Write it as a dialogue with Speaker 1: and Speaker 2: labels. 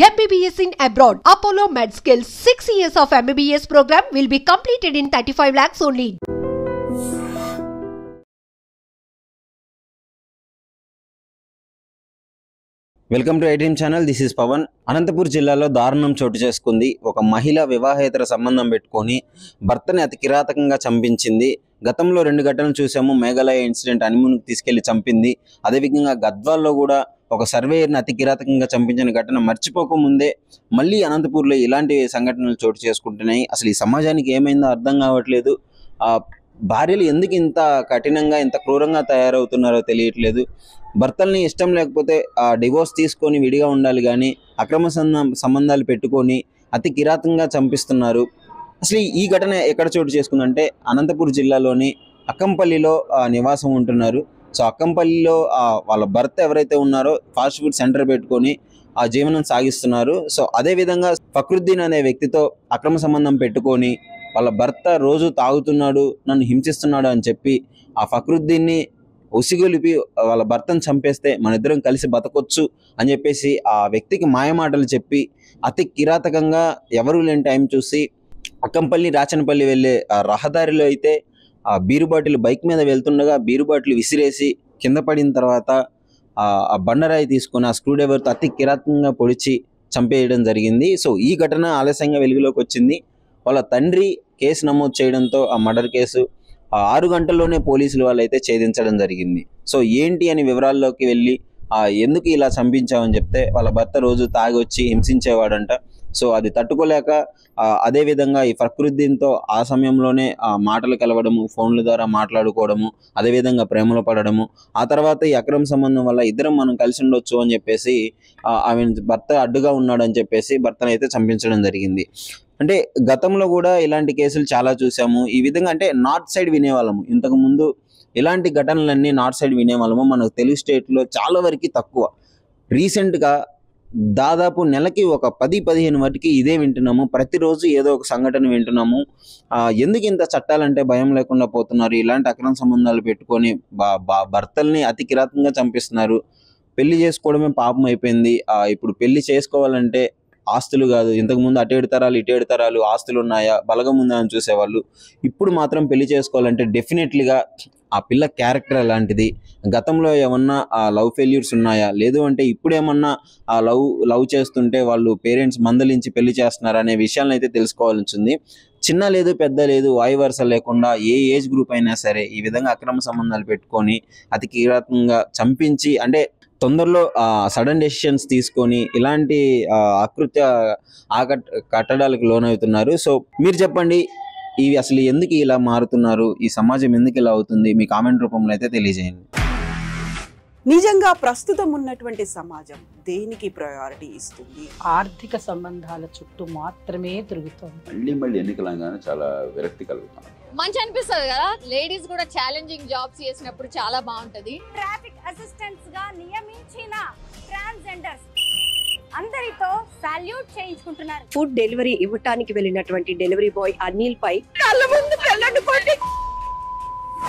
Speaker 1: MBBS in abroad. Apollo MedSkill 6 years of MBBS program will be completed in 35 lakhs only.
Speaker 2: Welcome to iDream channel. This is Pavan. Anantapur జిల్లాలో దారుణం చోటు చేసుకుంది. ఒక మహిళ వివాహేతర సంబంధం పెట్టుకొని భర్తని అతి కిరాతకంగా చంపించింది. గతంలో 2 ఘటనలు చూసాము. మేఘాలయ ఇన్సిడెంట్ హనీమూన్కి తీసుకెళ్లి చంపింది. అదేవిధంగా గద్వాల్లో కూడా ఒక సర్వేయర్ని అతి కిరాతకంగా చంపించిన ఘటన మర్చిపోకముందే మళ్ళీ అనంతపూర్లో ఇలాంటి సంఘటనలు చోటు చేసుకుంటున్నాయి. అసలు ఈ సమాజానికి ఏమైందో అర్థం కావట్లేదు. భార్యలు ఎందుకు ఇంత కఠినంగా ఇంత క్రూరంగా తయారవుతున్నారో తెలియట్లేదు. భర్తల్ని ఇష్టం లేకపోతే డివోర్స్ తీసుకొని విడిగా ఉండాలి, కానీ అక్రమ సంబంధాలు పెట్టుకొని అతి కిరాతంగా చంపిస్తున్నారు. అసలు ఈ ఘటన ఎక్కడ చోటు చేసుకుందంటే అనంతపూర్ జిల్లాలోని అక్కంపల్లిలో నివాసం ఉంటున్నారు. సో అక్కంపల్లిలో వాళ్ళ భర్త ఎవరైతే ఉన్నారో ఫాస్ట్ ఫుడ్ సెంటర్ పెట్టుకొని ఆ జీవనం సాగిస్తున్నారు. సో అదేవిధంగా ఫక్రుద్దీన్ అనే వ్యక్తితో అక్రమ సంబంధం పెట్టుకొని వాళ్ళ భర్త రోజు తాగుతున్నాడు, నన్ను హింసిస్తున్నాడు అని చెప్పి ఆ ఫక్రుద్దీన్ని ఉసిగొలిపి వాళ్ళ భర్తను చంపేస్తే మన ఇద్దరం కలిసి బతకొచ్చు అని చెప్పేసి ఆ వ్యక్తికి మాయమాటలు చెప్పి అతి కిరాతకంగా ఎవరు లేని టైం చూసి అక్కంపల్లి రాచనపల్లి వెళ్ళే రహదారిలో అయితే ఆ బీరు బాటిల్ బైక్ మీద వెళ్తుండగా బీరు బాటిల్ విసిరేసి కింద పడిన తర్వాత ఆ బండరాయి తీసుకొని ఆ స్క్రూ డ్రైవర్తో అతి కిరాతకంగా పొడిచి చంపేయడం జరిగింది. సో ఈ ఘటన ఆలస్యంగా వెలుగులోకి వచ్చింది. వాళ్ళ తండ్రి కేసు నమోదు చేయడంతో ఆ మర్డర్ కేసు 6 గంటల్లోనే పోలీసులు వాళ్ళు అయితే ఛేదించడం జరిగింది. సో ఏంటి అని వివరాల్లోకి వెళ్ళి ఎందుకు ఇలా చంపించామని చెప్తే వాళ్ళ భర్త రోజు తాగి వచ్చి హింసించేవాడంట. సో అది తట్టుకోలేక అదేవిధంగా ఈ ఫక్రుద్దీన్తో ఆ సమయంలోనే మాటలు కలవడము, ఫోన్ల ద్వారా మాట్లాడుకోవడము, అదేవిధంగా ప్రేమలో పడడము, ఆ తర్వాత ఈ అక్రమ సంబంధం వల్ల ఇద్దరం మనం కలిసి ఉండొచ్చు అని చెప్పేసి ఆమె భర్త అడ్డుగా ఉన్నాడు అని చెప్పేసి భర్తను అయితే చంపించడం జరిగింది. అంటే గతంలో కూడా ఇలాంటి కేసులు చాలా చూసాము. ఈ విధంగా అంటే నార్త్ సైడ్ వినేవాళ్ళము. ఇంతకుముందు ఇలాంటి ఘటనలన్నీ నార్త్ సైడ్ వినేవాళ్ళము. మనకు తెలుగు స్టేట్లో చాలా వరకు తక్కువ. రీసెంట్గా దాదాపు నెలకి ఒక 10-15 వరకు ఇదే వింటున్నాము. ప్రతిరోజు ఏదో ఒక సంఘటన వింటున్నాము. ఎందుకు ఇంత చట్టాలంటే భయం లేకుండా పోతున్నారు? ఇలాంటి అక్రమ సంబంధాలు పెట్టుకొని భర్తల్ని అతి కిరాతంగా చంపిస్తున్నారు. పెళ్లి చేసుకోవడమే పాపం అయిపోయింది. ఇప్పుడు పెళ్లి చేసుకోవాలంటే ఆస్తులు కాదు, ఇంతకుముందు అటు 7 తరాలు ఇటు 7 తరాలు ఆస్తులు ఉన్నాయా, బలగం ఉందా అని చూసేవాళ్ళు. ఇప్పుడు మాత్రం పెళ్లి చేసుకోవాలంటే డెఫినెట్లీగా ఆ పిల్ల క్యారెక్టర్ అలాంటిది, గతంలో ఏమన్నా లవ్ ఫెయిల్యూర్స్ ఉన్నాయా, లేదు అంటే ఇప్పుడు ఏమన్నా లవ్ చేస్తుంటే వాళ్ళు పేరెంట్స్ మందలించి పెళ్లి చేస్తున్నారా అనే విషయాలను అయితే తెలుసుకోవాల్సి ఉంది. చిన్న లేదు పెద్ద లేదు వాయి వరుస లేకుండా ఏ ఏజ్ గ్రూప్ అయినా సరే ఈ విధంగా అక్రమ సంబంధాలు పెట్టుకొని అతి కిరాతంగా చంపించి, అంటే తొందరలో సడన్ డెసిషన్స్ తీసుకొని ఇలాంటి ఆకృత్య కట్టడాలకు లోనవుతున్నారు. సో మీరు చెప్పండి, ఇవి అసలు ఎందుకు ఇలా మారుతున్నారు? ఈ సమాజం ఎందుకు ఇలా అవుతుంది? మీ కామెంట్ రూపంలో అయితే తెలియజేయండి.
Speaker 3: నిజంగా ప్రస్తుతం ఉన్నటువంటి సమాజం దేనికి ప్రయారిటీ ఇస్తుంది?
Speaker 4: ఆర్థిక సంబంధాల చుట్టూ మాత్రమే తిరుగుతుంది.
Speaker 5: మళ్ళీ ఎన్నికలంగానే చాలా విరక్తి కలుగుతాం.
Speaker 6: మంచి అనిపిస్తుంది కదా, లేడీస్ కూడా ఛాలెంజింగ్ జాబ్స్ చేసినప్పుడు చాలా బాగుంటది.
Speaker 7: ట్రాఫిక్ అసిస్టెంట్స్ గా నియమించిన ట్రాన్స్జెండర్స్ అందరితో సాల్యూట్ చేయించుకుంటున్నారు.
Speaker 8: ఫుడ్ డెలివరీ ఇవ్వటానికి వెళ్ళినటువంటి డెలివరీ బాయ్ అనిల్ పై కళ్ళ ముందు పెళ్ళండి